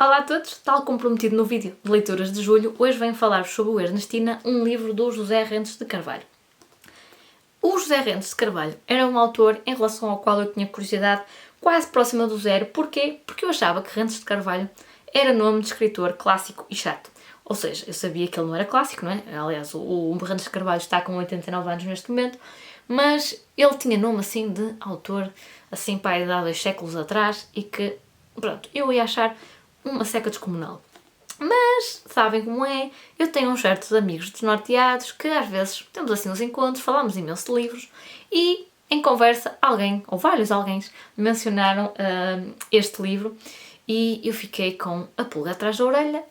Olá a todos! Tal como prometido no vídeo de leituras de julho, hoje venho falar-vos sobre o Ernestina, um livro do José Rentes de Carvalho. O José Rentes de Carvalho era um autor em relação ao qual eu tinha curiosidade quase próxima do zero. Porquê? Porque eu achava que Rentes de Carvalho era nome de escritor clássico e chato. Ou seja, eu sabia que ele não era clássico, não é? Aliás, o Rentes de Carvalho está com 89 anos neste momento, mas ele tinha nome assim de autor, assim para a idade de 2 séculos atrás, e que, pronto, eu ia achar uma seca descomunal. Mas, sabem como é? Eu tenho uns certos amigos desnorteados que às vezes temos assim uns encontros, falamos imenso de livros e em conversa alguém, ou vários alguém, mencionaram este livro e eu fiquei com a pulga atrás da orelha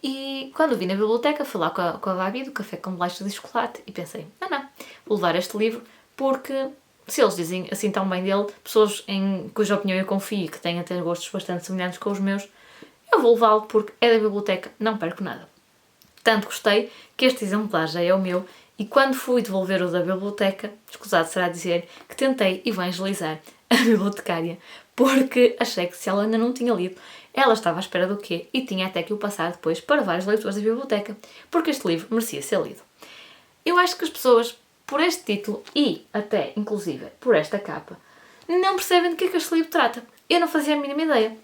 e quando vi na biblioteca fui lá com a Gabi do Café com Bolachas de Chocolate e pensei, não, vou levar este livro porque se eles dizem assim tão bem dele, pessoas em cuja opinião eu confio e que têm até gostos bastante semelhantes com os meus, eu vou levá-lo porque é da biblioteca, não perco nada. Tanto gostei que este exemplar já é o meu e quando fui devolver o da biblioteca, escusado será dizer que tentei evangelizar a bibliotecária porque achei que se ela ainda não tinha lido, ela estava à espera do quê? E tinha até que o passar depois para vários leitores da biblioteca, porque este livro merecia ser lido. Eu acho que as pessoas, por este título e até, inclusive, por esta capa, não percebem de que é que este livro trata. Eu não fazia a mínima ideia.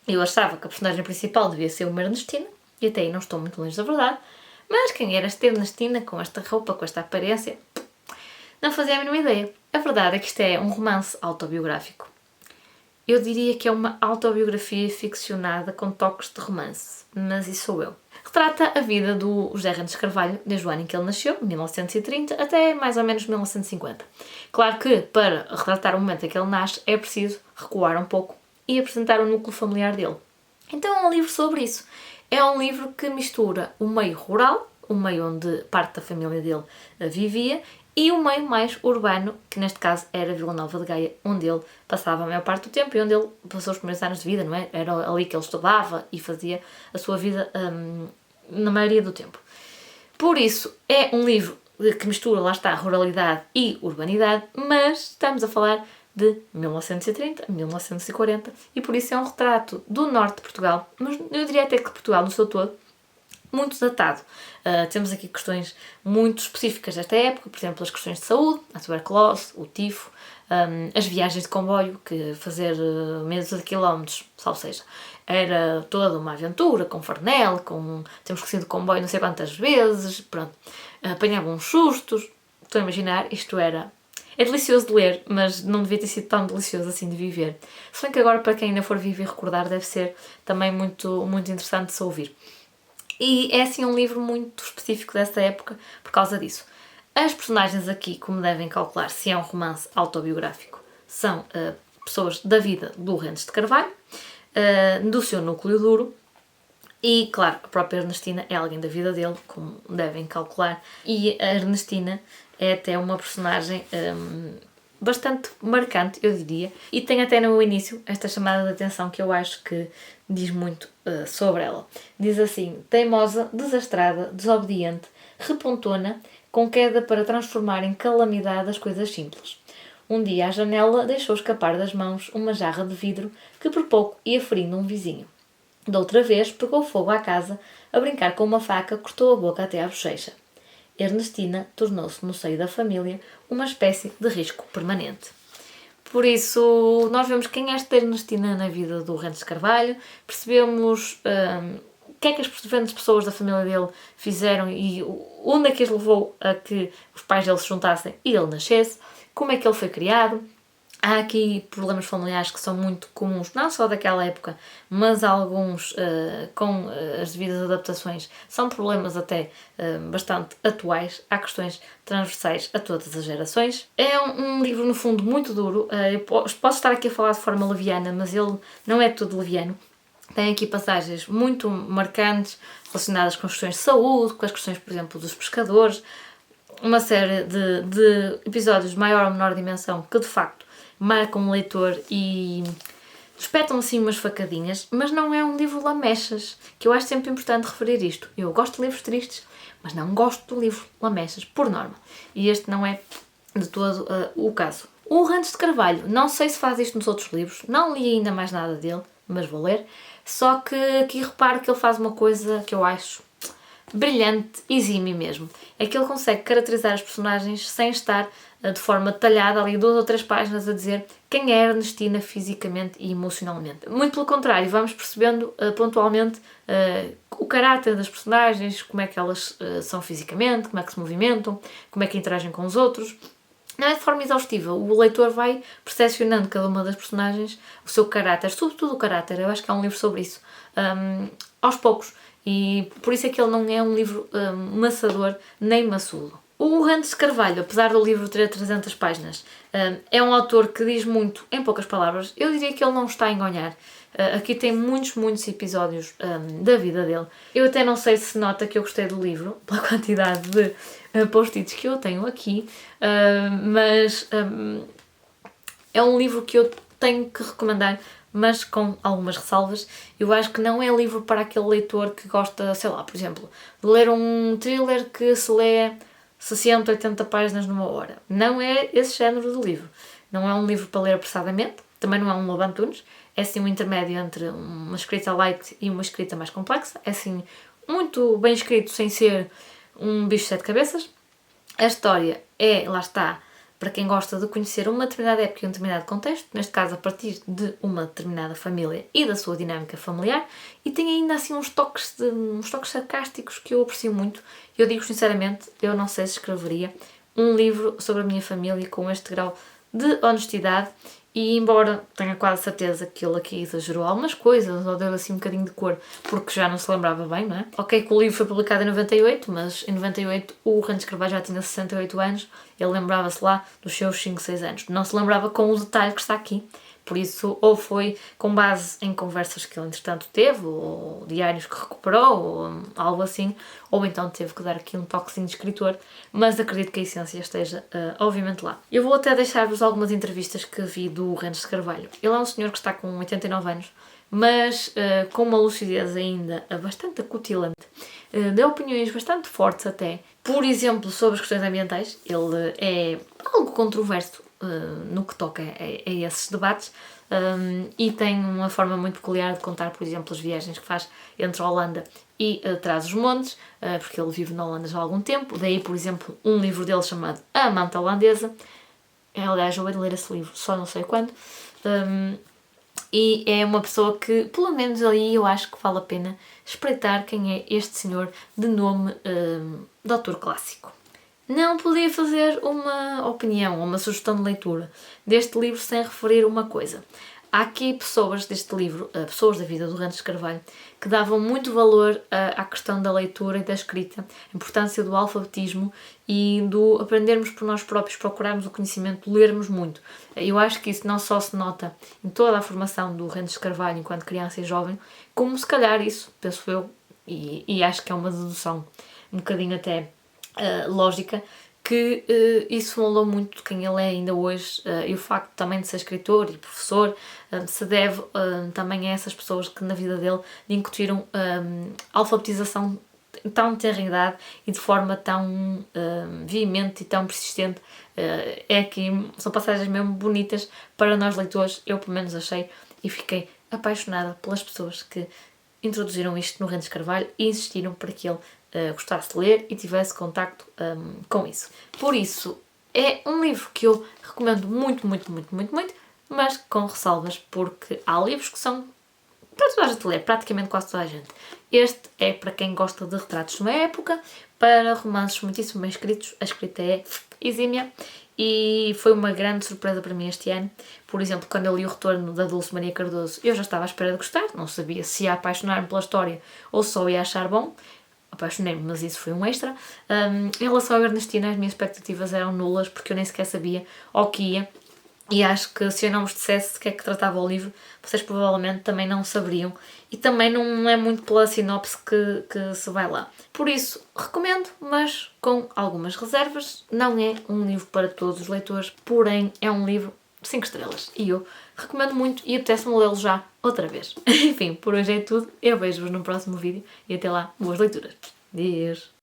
Eu achava que a personagem principal devia ser uma Ernestina, e até aí não estou muito longe da verdade, mas quem era esta Ernestina, com esta roupa, com esta aparência, não fazia a mínima ideia. A verdade é que isto é um romance autobiográfico. Eu diria que é uma autobiografia ficcionada com toques de romance, mas isso sou eu. Retrata a vida do José Rentes de Carvalho, desde o ano em que ele nasceu, 1930, até mais ou menos 1950. Claro que, para retratar o momento em que ele nasce, é preciso recuar um pouco e apresentar o núcleo familiar dele. Então é um livro sobre isso. É um livro que mistura o meio rural, o meio onde parte da família dele vivia, e o meio mais urbano, que neste caso era Vila Nova de Gaia, onde ele passava a maior parte do tempo e onde ele passou os primeiros anos de vida, não é? Era ali que ele estudava e fazia a sua vida na maioria do tempo. Por isso, é um livro que mistura, lá está, ruralidade e urbanidade, mas estamos a falar de 1930 a 1940 e por isso é um retrato do norte de Portugal, mas eu diria até que Portugal no seu todo, muito datado. Temos aqui questões muito específicas desta época, por exemplo, as questões de saúde, a tuberculose, o tifo, as viagens de comboio, que fazer meses de quilómetros, salvo seja, era toda uma aventura, com farnel, temos que sair do comboio não sei quantas vezes, pronto, apanhavam uns sustos, estou a imaginar, isto era... É delicioso de ler, mas não devia ter sido tão delicioso assim de viver. Se bem que agora, para quem ainda for viver e recordar, deve ser também muito, muito interessante de se ouvir. E é assim um livro muito específico dessa época por causa disso. As personagens aqui, como devem calcular, se é um romance autobiográfico, são pessoas da vida do Rentes de Carvalho, do seu núcleo duro, e, claro, a própria Ernestina é alguém da vida dele, como devem calcular, e a Ernestina é até uma personagem bastante marcante, eu diria, e tem até no início esta chamada de atenção que eu acho que diz muito sobre ela. Diz assim: teimosa, desastrada, desobediente, repontona, com queda para transformar em calamidade as coisas simples. Um dia à janela deixou escapar das mãos uma jarra de vidro que por pouco ia ferindo um vizinho. Da outra vez pegou fogo à casa, a brincar com uma faca cortou a boca até à bochecha. Ernestina tornou-se no seio da família uma espécie de risco permanente. Por isso, nós vemos quem é esta Ernestina na vida do Rentes de Carvalho, percebemos o que é que as diferentes pessoas da família dele fizeram e onde é que as levou a que os pais dele se juntassem e ele nascesse, como é que ele foi criado. Há aqui problemas familiares que são muito comuns, não só daquela época, mas alguns com as devidas adaptações são problemas até bastante atuais. Há questões transversais a todas as gerações. É um livro, no fundo, muito duro. Eu posso estar aqui a falar de forma leviana, mas ele não é todo leviano. Tem aqui passagens muito marcantes relacionadas com as questões de saúde, com as questões, por exemplo, dos pescadores. Uma série de episódios de maior ou menor dimensão que, de facto, marcam o leitor e espetam assim umas facadinhas, mas não é um livro lamechas, que eu acho sempre importante referir isto. Eu gosto de livros tristes, mas não gosto do livro lamechas, por norma. E este não é de todo o caso. O Rentes de Carvalho, não sei se faz isto nos outros livros, não li ainda mais nada dele, mas vou ler. Só que aqui reparo que ele faz uma coisa que eu acho brilhante, exímio mesmo. É que ele consegue caracterizar as personagens sem estar de forma detalhada, ali 2 ou 3 páginas a dizer quem é Ernestina fisicamente e emocionalmente. Muito pelo contrário, vamos percebendo pontualmente o caráter das personagens, como é que elas são fisicamente, como é que se movimentam, como é que interagem com os outros. Não é de forma exaustiva, o leitor vai percepcionando cada uma das personagens, o seu caráter, sobretudo o caráter, eu acho que há um livro sobre isso, aos poucos. E por isso é que ele não é um livro maçador nem maçudo. O Randes de Carvalho, apesar do livro ter 300 páginas, é um autor que diz muito em poucas palavras. Eu diria que ele não está a engonhar. Aqui tem muitos episódios da vida dele. Eu até não sei se nota que eu gostei do livro, pela quantidade de post-its que eu tenho aqui, mas é um livro que eu tenho que recomendar, mas com algumas ressalvas. Eu acho que não é livro para aquele leitor que gosta, sei lá, por exemplo, de ler um thriller que se lê 60, 80 páginas numa hora. Não é esse género de livro. Não é um livro para ler apressadamente, também não é um Lobo Antunes, é assim um intermédio entre uma escrita light e uma escrita mais complexa, é assim muito bem escrito sem ser um bicho de 7 cabeças. A história é, lá está, para quem gosta de conhecer uma determinada época e um determinado contexto, neste caso a partir de uma determinada família e da sua dinâmica familiar, e tem ainda assim uns toques sarcásticos que eu aprecio muito. Eu digo sinceramente, eu não sei se escreveria um livro sobre a minha família com este grau de honestidade, e embora tenha quase certeza que ele aqui exagerou algumas coisas ou deu assim um bocadinho de cor porque já não se lembrava bem, não é? Ok que o livro foi publicado em 98, mas em 98 o Randes Carvalho já tinha 68 anos, ele lembrava-se lá dos seus 5, 6 anos. Não se lembrava com o detalhe que está aqui. Por isso, ou foi com base em conversas que ele entretanto teve, ou diários que recuperou, ou algo assim, ou então teve que dar aqui um toquezinho de escritor, mas acredito que a essência esteja, obviamente, lá. Eu vou até deixar-vos algumas entrevistas que vi do Randes de Carvalho. Ele é um senhor que está com 89 anos, mas com uma lucidez ainda bastante acutilante, deu opiniões bastante fortes até. Por exemplo, sobre as questões ambientais, ele é algo controverso no que toca a esses debates, e tem uma forma muito peculiar de contar, por exemplo, as viagens que faz entre a Holanda e Trás-os-Montes, porque ele vive na Holanda já há algum tempo. Daí, por exemplo, um livro dele chamado A Manta Holandesa. Aliás, eu vou ler esse livro, só não sei quando. E é uma pessoa que, pelo menos ali, eu acho que vale a pena espreitar quem é este senhor de nome Doutor Clássico. Não podia fazer uma opinião ou uma sugestão de leitura deste livro sem referir uma coisa. Há aqui pessoas deste livro, pessoas da vida do Randes de Carvalho, que davam muito valor à questão da leitura e da escrita, a importância do alfabetismo e do aprendermos por nós próprios, procurarmos o conhecimento, lermos muito. Eu acho que isso não só se nota em toda a formação do Randes de Carvalho enquanto criança e jovem, como se calhar isso, penso eu, e acho que é uma dedução um bocadinho até lógica, que isso falou muito de quem ele é ainda hoje, e o facto também de ser escritor e professor se deve também a essas pessoas que na vida dele lhe incutiram alfabetização tão tenra idade e de forma tão veemente e tão persistente. É aqui, são passagens mesmo bonitas para nós leitores, eu pelo menos achei, e fiquei apaixonada pelas pessoas que introduziram isto no Randes de Carvalho e insistiram para que ele gostasse de ler e tivesse contacto com isso. Por isso, é um livro que eu recomendo muito, mas com ressalvas, porque há livros que são para toda a gente ler, praticamente quase toda a gente. Este é para quem gosta de retratos de uma época, para romances muitíssimo bem escritos, a escrita é exímia e foi uma grande surpresa para mim este ano. Por exemplo, quando eu li O Retorno da Dulce Maria Cardoso, eu já estava à espera de gostar, não sabia se ia apaixonar-me pela história ou só ia achar bom. Apaixonei-me, mas isso foi um extra. Em relação ao Ernestina, as minhas expectativas eram nulas, porque eu nem sequer sabia ao que ia. E acho que se eu não vos dissesse de que é que tratava o livro, vocês provavelmente também não saberiam. E também não é muito pela sinopse que se vai lá. Por isso, recomendo, mas com algumas reservas. Não é um livro para todos os leitores, porém é um livro de 5 estrelas. E eu recomendo muito e apetece-me lê-lo já outra vez. Enfim, por hoje é tudo. Eu vejo-vos no próximo vídeo e até lá, boas leituras. Adeus!